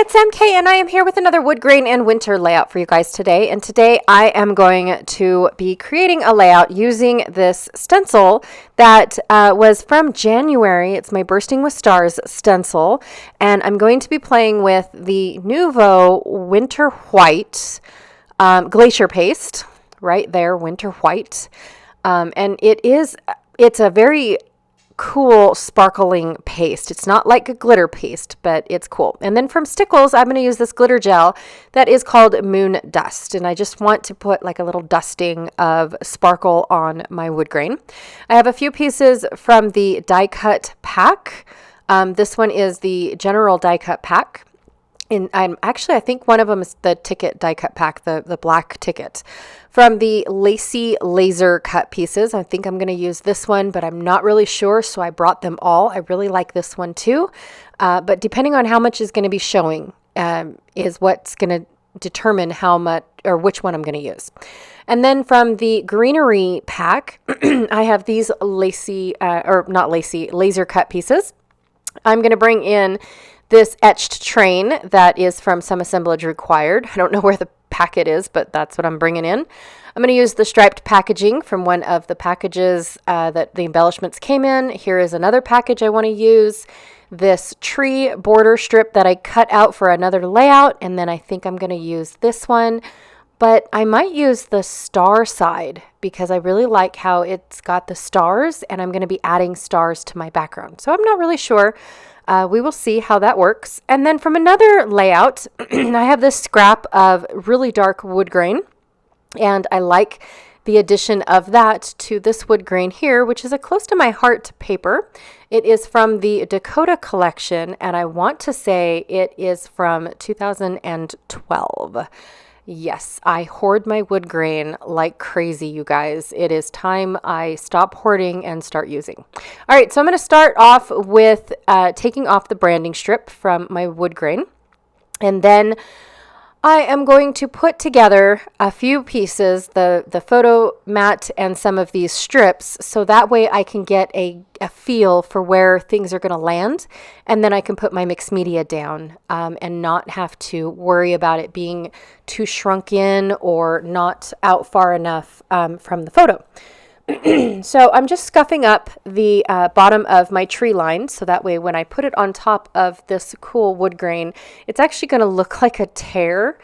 it's MK, and I am here with another Woodgrain and Winter layout for you guys today. And today I am going to be creating a layout using this stencil that was from January. It's my Bursting with Stars stencil, and I'm going to be playing with the Nuvo Winter White Glacier Paste right there, Winter White. And it's a very cool sparkling paste. It's not like a glitter paste, but it's cool. And then from Stickles, I'm going to use this glitter gel that is called Moon Dust. And I just want to put like a little dusting of sparkle on my wood grain. I have a few pieces from the die cut pack. This one is the general die cut pack. And I think one of them is the ticket die cut pack, the black ticket. From the lacy laser cut pieces, I think I'm going to use this one, but I'm not really sure, so I brought them all. I really like this one too, but depending on how much is going to be showing is what's going to determine how much or which one I'm going to use. And then from the greenery pack, I have these laser cut pieces. I'm going to bring in this etched train that is from Some Assemblage Required. I don't know where the packet is, but that's what I'm bringing in. I'm going to use the striped packaging from one of the packages that the embellishments came in. Here is another package I want to use. This tree border strip that I cut out for another layout, and then I think I'm going to use this one. But I might use the star side because I really like how it's got the stars, and I'm going to be adding stars to my background. So I'm not really sure. We will see how that works. And then from another layout, I have this scrap of really dark wood grain, and I like the addition of that to this wood grain here, which is a close to my heart paper. It is from the Dakota collection, and I want to say it is from 2012. Yes, I hoard my wood grain like crazy, you guys. It is time I stop hoarding and start using. All right, so I'm going to start off with taking off the branding strip from my wood grain. And then I am going to put together a few pieces, the photo mat and some of these strips, so that way I can get a feel for where things are going to land, and then I can put my mixed media down and not have to worry about it being too shrunk in or not out far enough from the photo. So I'm just scuffing up the bottom of my tree line, so that way when I put it on top of this cool wood grain, it's actually going to look like a tear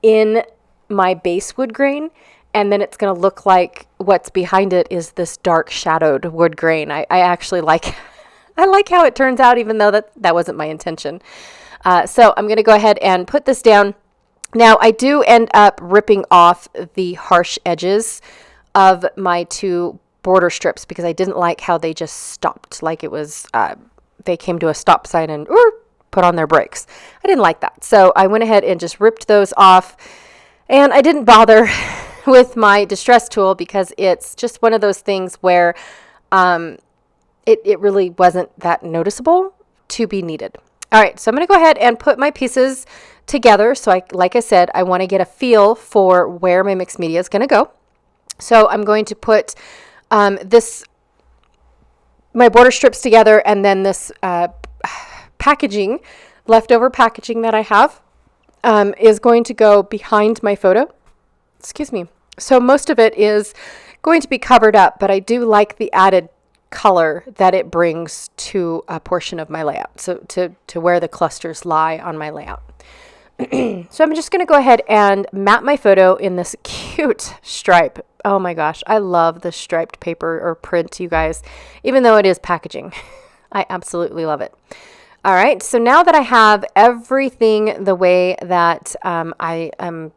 in my base wood grain, and then it's going to look like what's behind it is this dark shadowed wood grain. I actually like I like how it turns out, even though that wasn't my intention. So I'm going to go ahead and put this down. Now I do end up ripping off the harsh edges of my two border strips because I didn't like how they just stopped, like it was they came to a stop sign and put on their brakes. I didn't like that, so I went ahead and just ripped those off, and I didn't bother with my distress tool because it's just one of those things where it really wasn't that noticeable to be needed. All right, so I'm going to go ahead and put my pieces together. So like I said, I want to get a feel for where my mixed media is going to go. So I'm going to put my border strips together, and then this packaging, leftover packaging that I have, is going to go behind my photo. Excuse me. So most of it is going to be covered up, but I do like the added color that it brings to a portion of my layout, so to where the clusters lie on my layout. So I'm just going to go ahead and map my photo in this cute stripe. Oh my gosh, I love the striped paper or print, you guys, even though it is packaging. I absolutely love it. All right, so now that I have everything the way that I am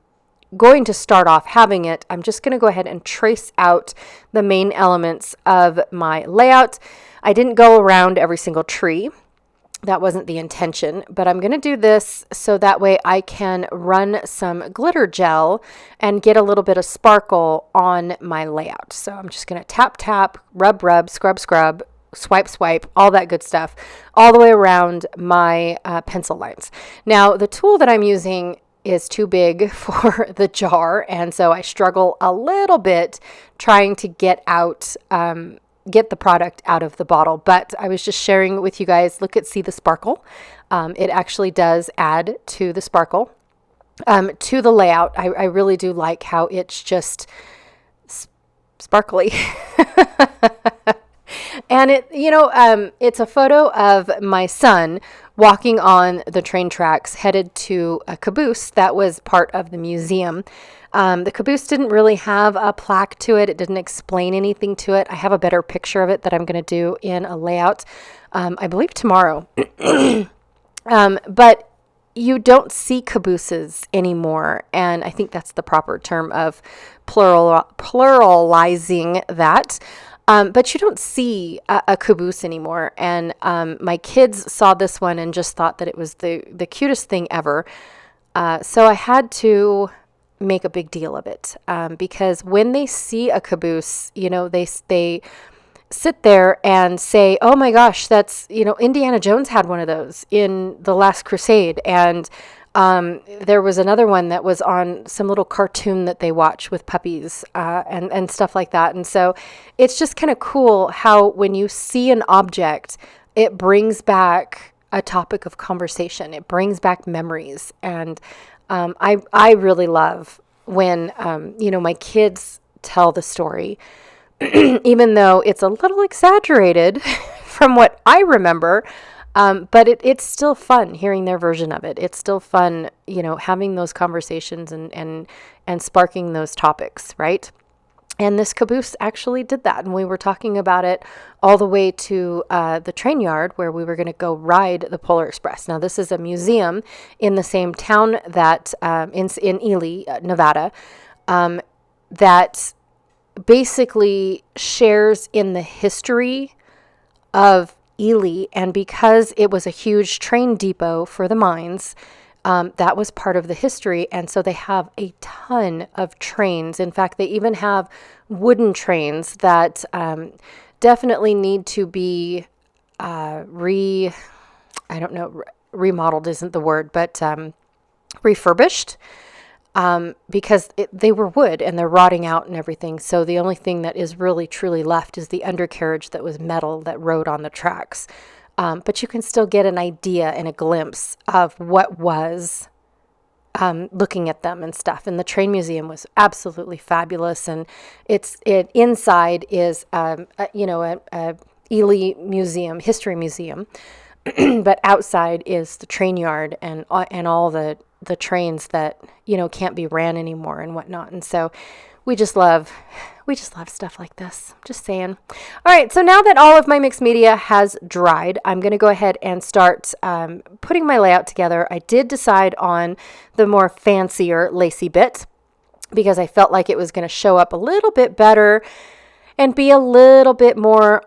going to start off having it, I'm just going to go ahead and trace out the main elements of my layout. I didn't go around every single tree. That wasn't the intention, but I'm going to do this so that way I can run some glitter gel and get a little bit of sparkle on my layout. So I'm just going to tap, tap, rub, rub, scrub, scrub, swipe, swipe, all that good stuff, all the way around my pencil lines. Now, the tool that I'm using is too big for the jar, and so I struggle a little bit trying to get out get the product out of the bottle. But I was just sharing with you guys, see the sparkle. It actually does add to the sparkle, to the layout. I really do like how it's just sparkly. And it's a photo of my son walking on the train tracks headed to a caboose that was part of the museum. The caboose didn't really have a plaque to it. It didn't explain anything to it. I have a better picture of it that I'm going to do in a layout, I believe tomorrow. But you don't see cabooses anymore. And I think that's the proper term of pluralizing that. But you don't see a caboose anymore. And my kids saw this one and just thought that it was the cutest thing ever. So I had to make a big deal of it, because when they see a caboose, they sit there and say, oh my gosh, that's, Indiana Jones had one of those in The Last Crusade. And there was another one that was on some little cartoon that they watch with puppies, and stuff like that. And so it's just kind of cool how when you see an object, it brings back a topic of conversation. It brings back memories. And I really love when, my kids tell the story, even though it's a little exaggerated from what I remember. But it's still fun hearing their version of it. It's still fun, having those conversations and sparking those topics, right? And this caboose actually did that. And we were talking about it all the way to the train yard where we were going to go ride the Polar Express. Now, this is a museum in the same town that in Ely, Nevada, that basically shares in the history of Ely, and because it was a huge train depot for the mines, that was part of the history. And so they have a ton of trains. In fact, they even have wooden trains that definitely need to be remodeled isn't the word, but refurbished, because they were wood and they're rotting out and everything. So the only thing that is really truly left is the undercarriage that was metal that rode on the tracks. But you can still get an idea and a glimpse of what was, looking at them and stuff. And the train museum was absolutely fabulous. And it inside is a Ely museum, history museum, but outside is the train yard and all the trains that can't be ran anymore and whatnot. And so we just love stuff like this. Just saying. All right, so now that all of my mixed media has dried, I'm going to go ahead and start putting my layout together. I did decide on the more fancier lacy bit because I felt like it was going to show up a little bit better and be a little bit more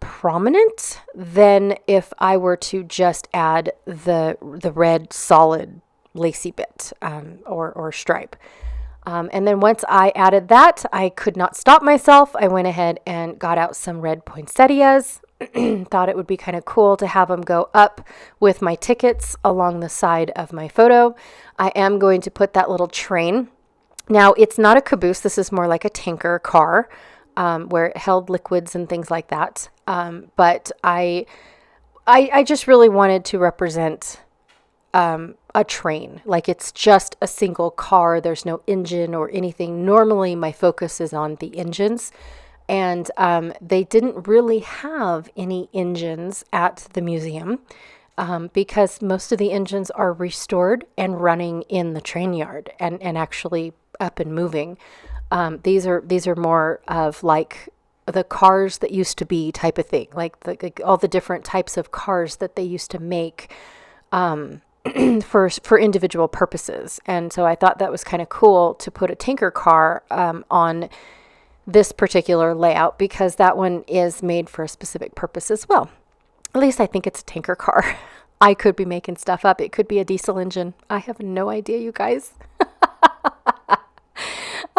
prominent than if I were to just add the red solid lacy bit or stripe. And then once I added that, I could not stop myself. I went ahead and got out some red poinsettias. Thought it would be kind of cool to have them go up with my tickets along the side of my photo. I am going to put that little train. Now, it's not a caboose. This is more like a tanker car, where it held liquids and things like that. But I just really wanted to represent a train. Like it's just a single car. There's no engine or anything. Normally my focus is on the engines, and they didn't really have any engines at the museum, because most of the engines are restored and running in the train yard and actually up and moving. These are more of like the cars that used to be type of thing, like all the different types of cars that they used to make, for individual purposes. And so I thought that was kind of cool to put a tanker car on this particular layout, because that one is made for a specific purpose as well. At least I think it's a tanker car. I could be making stuff up. It could be a diesel engine. I have no idea, you guys.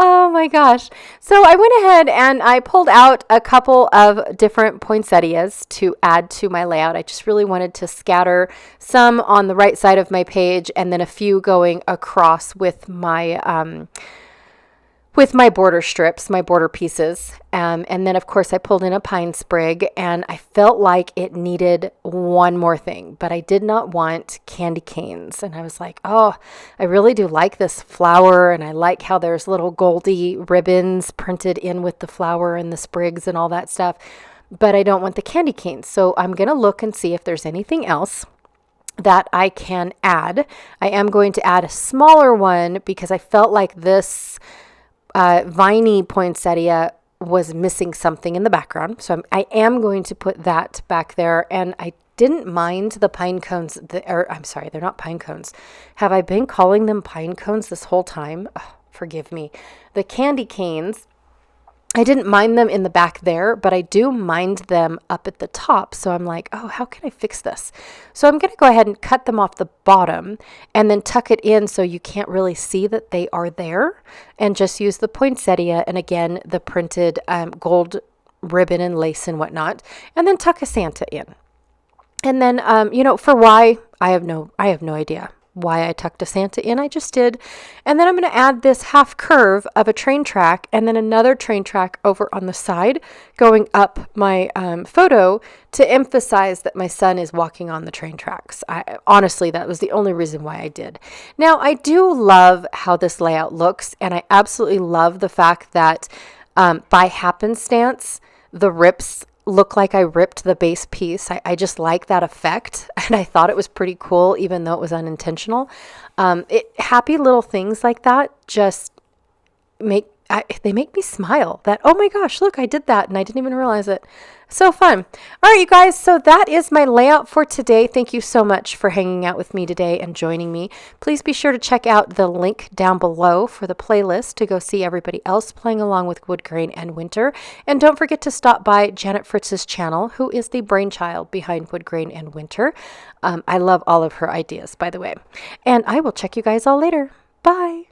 Oh my gosh. So I went ahead and I pulled out a couple of different poinsettias to add to my layout. I just really wanted to scatter some on the right side of my page and then a few going across with my with my border strips, my border pieces. And then, of course, I pulled in a pine sprig, and I felt like it needed one more thing, but I did not want candy canes. And I was like, oh, I really do like this flower, and I like how there's little goldy ribbons printed in with the flower and the sprigs and all that stuff, but I don't want the candy canes. So I'm going to look and see if there's anything else that I can add. I am going to add a smaller one because I felt like this viney poinsettia was missing something in the background. So I am going to put that back there. And I didn't mind the pine cones. I'm sorry, they're not pine cones. Have I been calling them pine cones this whole time? Oh, forgive me. The candy canes. I didn't mind them in the back there, but I do mind them up at the top. So I'm like, oh, how can I fix this? So I'm going to go ahead and cut them off the bottom and then tuck it in so you can't really see that they are there, and just use the poinsettia and, again, the printed gold ribbon and lace and whatnot, and then tuck a Santa in. And then, for why, I have no idea why I tucked a Santa in. I just did. And then I'm going to add this half curve of a train track and then another train track over on the side going up my photo to emphasize that my son is walking on the train tracks. Honestly, that was the only reason why I did. Now, I do love how this layout looks, and I absolutely love the fact that by happenstance, the rips look like I ripped the base piece. I just like that effect, and I thought it was pretty cool, even though it was unintentional. Happy little things like that just make me smile. That, oh my gosh, look, I did that, and I didn't even realize it. So fun. All right, you guys, so that is my layout for today. Thank you so much for hanging out with me today and joining me. Please be sure to check out the link down below for the playlist to go see everybody else playing along with Woodgrain and Winter. And don't forget to stop by Janet Fritz's channel, who is the brainchild behind Woodgrain and Winter. I love all of her ideas, by the way. And I will check you guys all later. Bye.